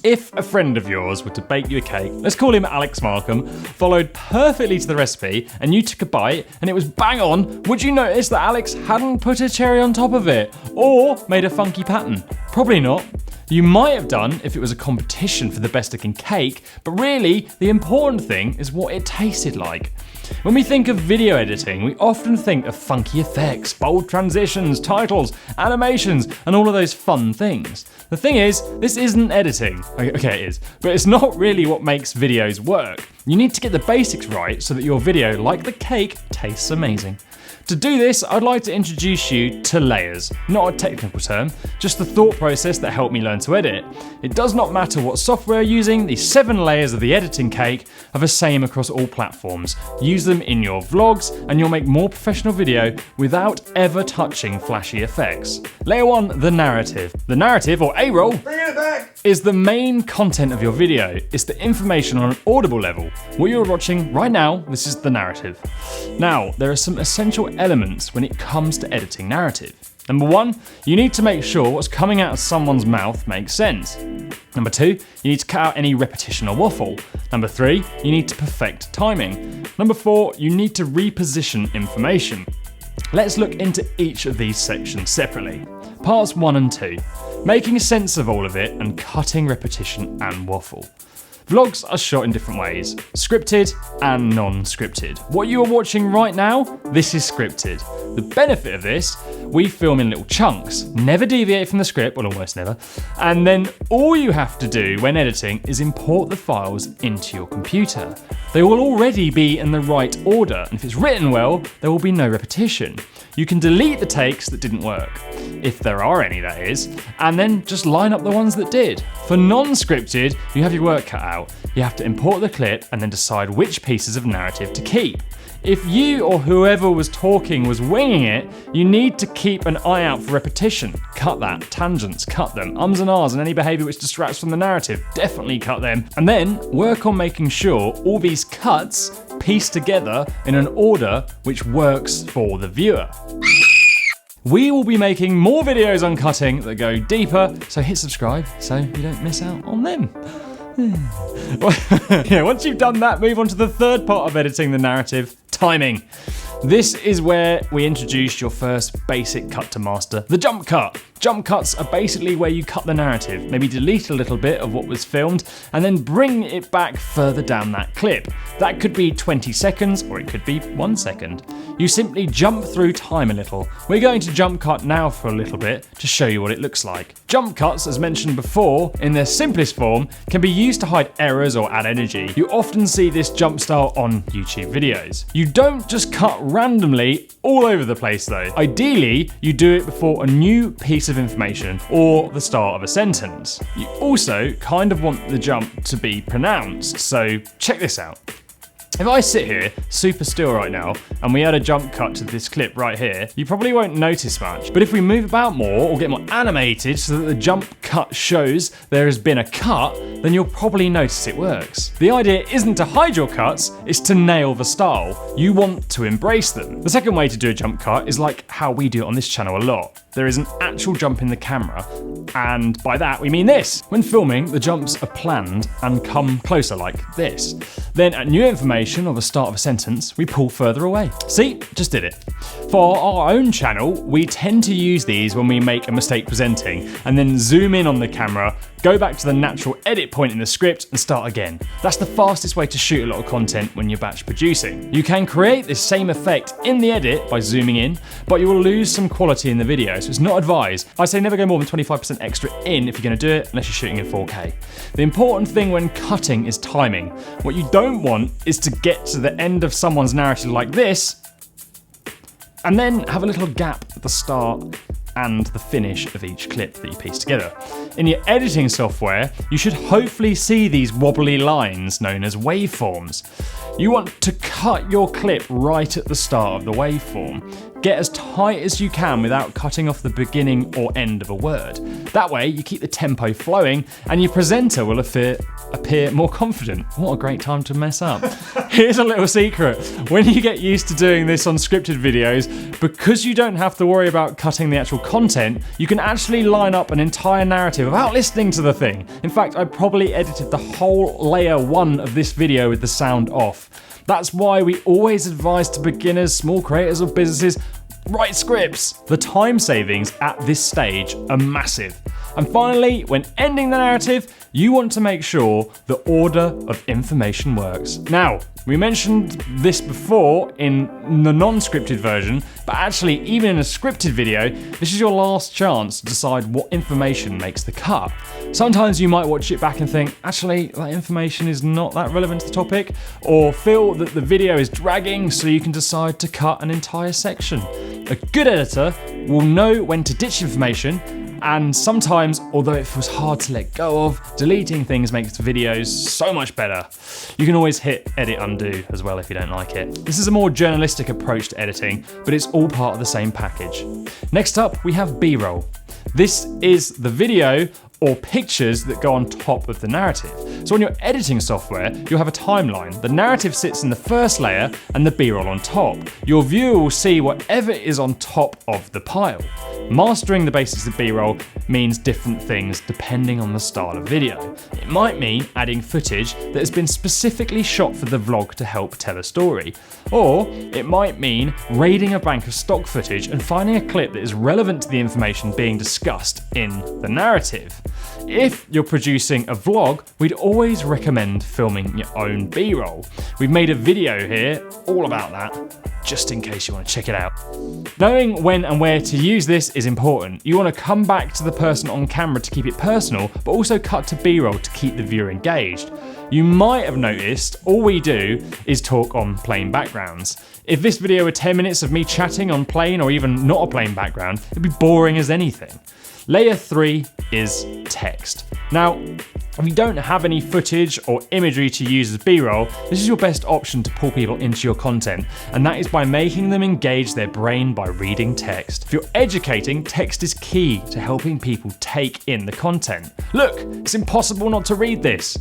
If a friend of yours were to bake you a cake, let's call him Alex Markham, followed perfectly to the recipe, and you took a bite and it was bang on, would you notice that Alex hadn't put a cherry on top of it? Or made a funky pattern? Probably not. You might have done if it was a competition for the best looking cake, but really, the important thing is what it tasted like. When we think of video editing, we often think of funky effects, bold transitions, titles, animations, and all of those fun things. The thing is, this isn't editing. Okay, it is, but it's not really what makes videos work. You need to get the basics right so that your video, like the cake, tastes amazing. To do this, I'd like to introduce you to layers, not a technical term, just the thought process that helped me learn to edit. It does not matter what software you're using, the 7 layers of the editing cake are the same across all platforms. Use them in your vlogs and you'll make more professional video without ever touching flashy effects. Layer 1, the narrative. The narrative, or A-roll, is the main content of your video. It's the information on an audible level. What you're watching right now, this is the narrative. Now, there are some essential elements when it comes to editing narrative. Number 1, you need to make sure what's coming out of someone's mouth makes sense. Number 2, you need to cut out any repetition or waffle. Number 3, you need to perfect timing. Number 4, you need to reposition information. Let's look into each of these sections separately. Parts 1 and 2, making sense of all of it and cutting repetition and waffle. Vlogs are shot in different ways, scripted and non-scripted. What you are watching right now, this is scripted. The benefit of this, we film in little chunks, never deviate from the script, well almost never, and then all you have to do when editing is import the files into your computer. They will already be in the right order, and if it's written well, there will be no repetition. You can delete the takes that didn't work, if there are any that is, and then just line up the ones that did. For non-scripted, you have your work cut out. You have to import the clip and then decide which pieces of narrative to keep. If you or whoever was talking was winging it, you need to keep an eye out for repetition. Cut that. Tangents, cut them. Ums and ahs and any behaviour which distracts from the narrative, definitely cut them. And then work on making sure all these cuts piece together in an order which works for the viewer. We will be making more videos on cutting that go deeper, so hit subscribe so you don't miss out on them. Yeah, once you've done that, move on to the third part of editing the narrative, timing. This is where we introduce your first basic cut to master, the jump cut. Jump cuts are basically where you cut the narrative, maybe delete a little bit of what was filmed, and then bring it back further down that clip. That could be 20 seconds, or it could be 1 second. You simply jump through time a little. We're going to jump cut now for a little bit to show you what it looks like. Jump cuts, as mentioned before, in their simplest form, can be used to hide errors or add energy. You often see this jump style on YouTube videos. You don't just cut randomly all over the place though. Ideally, you do it before a new piece of information or the start of a sentence. You also kind of want the jump to be pronounced, so check this out. If I sit here, super still right now, and we add a jump cut to this clip right here, you probably won't notice much. But if we move about more or get more animated so that the jump cut shows there has been a cut, then you'll probably notice it works. The idea isn't to hide your cuts, it's to nail the style. You want to embrace them. The second way to do a jump cut is like how we do it on this channel a lot. There is an actual jump in the camera, and by that we mean this. When filming, the jumps are planned and come closer like this. Then at new information or the start of a sentence, we pull further away. See, just did it. For our own channel, we tend to use these when we make a mistake presenting, and then zoom in on the camera, go back to the natural edit point in the script and start again. That's the fastest way to shoot a lot of content when you're batch producing. You can create this same effect in the edit by zooming in, but you will lose some quality in the video, so it's not advised. I say never go more than 25% extra in if you're going to do it, unless you're shooting in 4K. The important thing when cutting is timing. What you don't want is to get to the end of someone's narrative like this, and then have a little gap at the start and the finish of each clip that you piece together. In your editing software, you should hopefully see these wobbly lines known as waveforms. You want to cut your clip right at the start of the waveform. Get as tight as you can without cutting off the beginning or end of a word. That way you keep the tempo flowing and your presenter will appear more confident. What a great time to mess up. Here's a little secret. When you get used to doing this on scripted videos, because you don't have to worry about cutting the actual content, you can actually line up an entire narrative without listening to the thing. In fact, I probably edited the whole layer 1 of this video with the sound off. That's why we always advise to beginners, small creators or businesses, write scripts. The time savings at this stage are massive. And finally, when ending the narrative, you want to make sure the order of information works. Now, we mentioned this before in the non-scripted version, but actually even in a scripted video, this is your last chance to decide what information makes the cut. Sometimes you might watch it back and think, actually, that information is not that relevant to the topic, or feel that the video is dragging, so you can decide to cut an entire section. A good editor will know when to ditch information, and sometimes, although it feels hard to let go of, deleting things makes videos so much better. You can always hit edit undo as well if you don't like it. This is a more journalistic approach to editing, but it's all part of the same package. Next up, we have B-roll. This is the video or pictures that go on top of the narrative. So on your editing software, you'll have a timeline. The narrative sits in the first layer and the B-roll on top. Your viewer will see whatever is on top of the pile. Mastering the basics of B-roll means different things depending on the style of video. It might mean adding footage that has been specifically shot for the vlog to help tell a story. Or it might mean raiding a bank of stock footage and finding a clip that is relevant to the information being discussed in the narrative. If you're producing a vlog, we'd always recommend filming your own B-roll. We've made a video here all about that, just in case you want to check it out. Knowing when and where to use this is important. You want to come back to the person on camera to keep it personal, but also cut to B-roll to keep the viewer engaged. You might have noticed all we do is talk on plain backgrounds. If this video were 10 minutes of me chatting on plain or even not a plain background, it'd be boring as anything. Layer 3 is text. Now, if you don't have any footage or imagery to use as B-roll, this is your best option to pull people into your content, and that is by making them engage their brain by reading text. If you're educating, text is key to helping people take in the content. Look, it's impossible not to read this.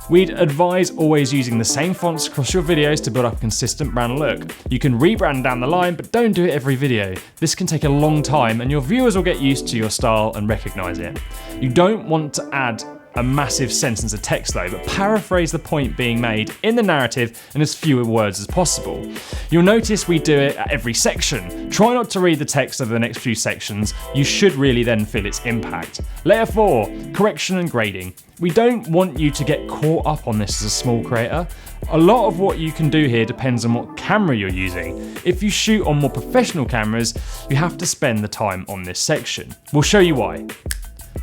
We'd advise always using the same fonts across your videos to build up a consistent brand look. You can rebrand down the line, but don't do it every video. This can take a long time and your viewers will get used to your style and recognize it. You don't want to add a massive sentence of text though, but paraphrase the point being made in the narrative in as fewer words as possible. You'll notice we do it at every section. Try not to read the text over the next few sections. You should really then feel its impact. Layer 4, correction and grading. We don't want you to get caught up on this as a small creator. A lot of what you can do here depends on what camera you're using. If you shoot on more professional cameras, you have to spend the time on this section. We'll show you why.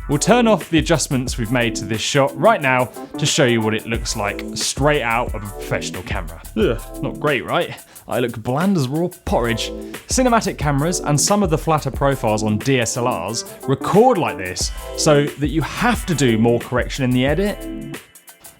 We'll turn off the adjustments we've made to this shot right now to show you what it looks like straight out of a professional camera. Ugh, not great, right? I look bland as raw porridge. Cinematic cameras and some of the flatter profiles on DSLRs record like this, so that you have to do more correction in the edit.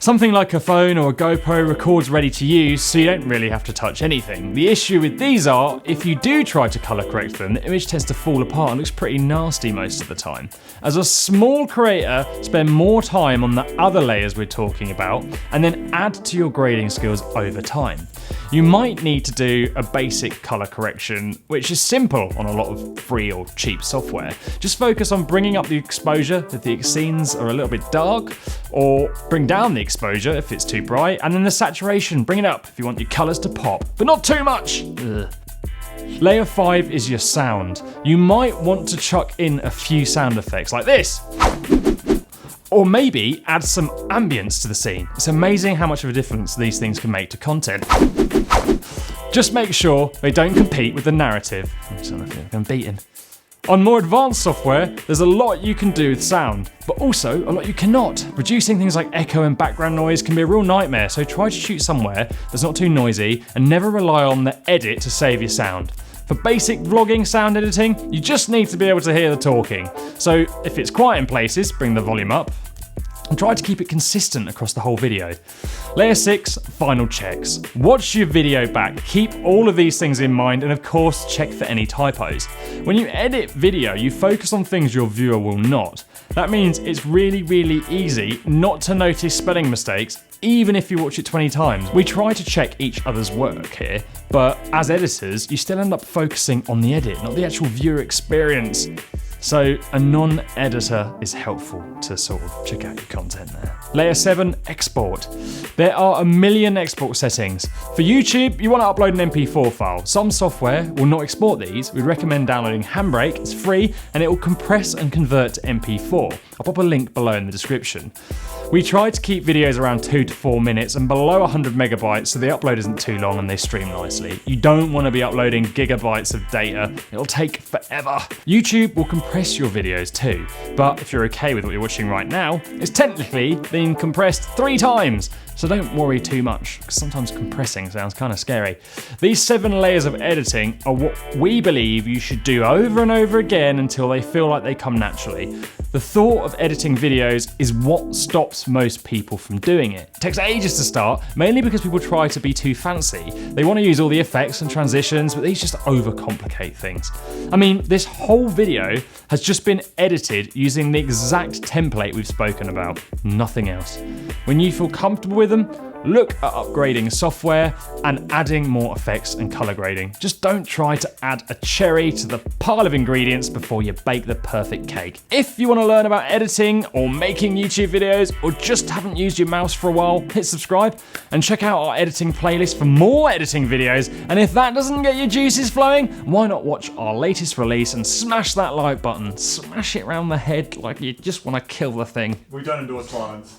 Something like a phone or a GoPro records ready to use, so you don't really have to touch anything. The issue with these are, if you do try to colour correct them, the image tends to fall apart and looks pretty nasty most of the time. As a small creator, spend more time on the other layers we're talking about, and then add to your grading skills over time. You might need to do a basic colour correction, which is simple on a lot of free or cheap software. Just focus on bringing up the exposure if the scenes are a little bit dark, or bring down the exposure if it's too bright, and then the saturation, bring it up if you want your colours to pop, but not too much. Ugh. Layer 5 is your sound. You might want to chuck in a few sound effects like this. Or maybe add some ambience to the scene. It's amazing how much of a difference these things can make to content. Just make sure they don't compete with the narrative. I'm beaten. On more advanced software, there's a lot you can do with sound, but also a lot you cannot. Reducing things like echo and background noise can be a real nightmare, so try to shoot somewhere that's not too noisy and never rely on the edit to save your sound. For basic vlogging sound editing, you just need to be able to hear the talking. So if it's quiet in places, bring the volume up. and try to keep it consistent across the whole video. Layer 6, final checks. Watch your video back, keep all of these things in mind, and of course check for any typos. When you edit video, you focus on things your viewer will not. That means it's really easy not to notice spelling mistakes, even if you watch it 20 times. We try to check each other's work here, but as editors, you still end up focusing on the edit, not the actual viewer experience. So a non-editor is helpful to sort of check out your content there. Layer 7, export. There are a million export settings. For YouTube, you want to upload an MP4 file. Some software will not export these. We'd recommend downloading Handbrake. It's free and it will compress and convert to MP4. I'll pop a link below in the description. We try to keep videos around 2 to 4 minutes and below 100 megabytes so the upload isn't too long and they stream nicely. You don't want to be uploading gigabytes of data. It'll take forever. YouTube will compress your videos too, but if you're okay with what you're watching right now, it's technically been compressed 3 times. So don't worry too much, because sometimes compressing sounds kind of scary. These 7 layers of editing are what we believe you should do over and over again until they feel like they come naturally. The thought of editing videos is what stops most people from doing it. It takes ages to start, mainly because people try to be too fancy. They want to use all the effects and transitions, but these just overcomplicate things. I mean, this whole video has just been edited using the exact template we've spoken about, nothing else. When you feel comfortable with them, look at upgrading software and adding more effects and color grading. Just don't try to add a cherry to the pile of ingredients before you bake the perfect cake. If you want to learn about editing or making YouTube videos, or just haven't used your mouse for a while, hit subscribe and check out our editing playlist for more editing videos. And if that doesn't get your juices flowing, why not watch our latest release and smash that like button, smash it around the head like you just want to kill the thing. We don't endorse violence.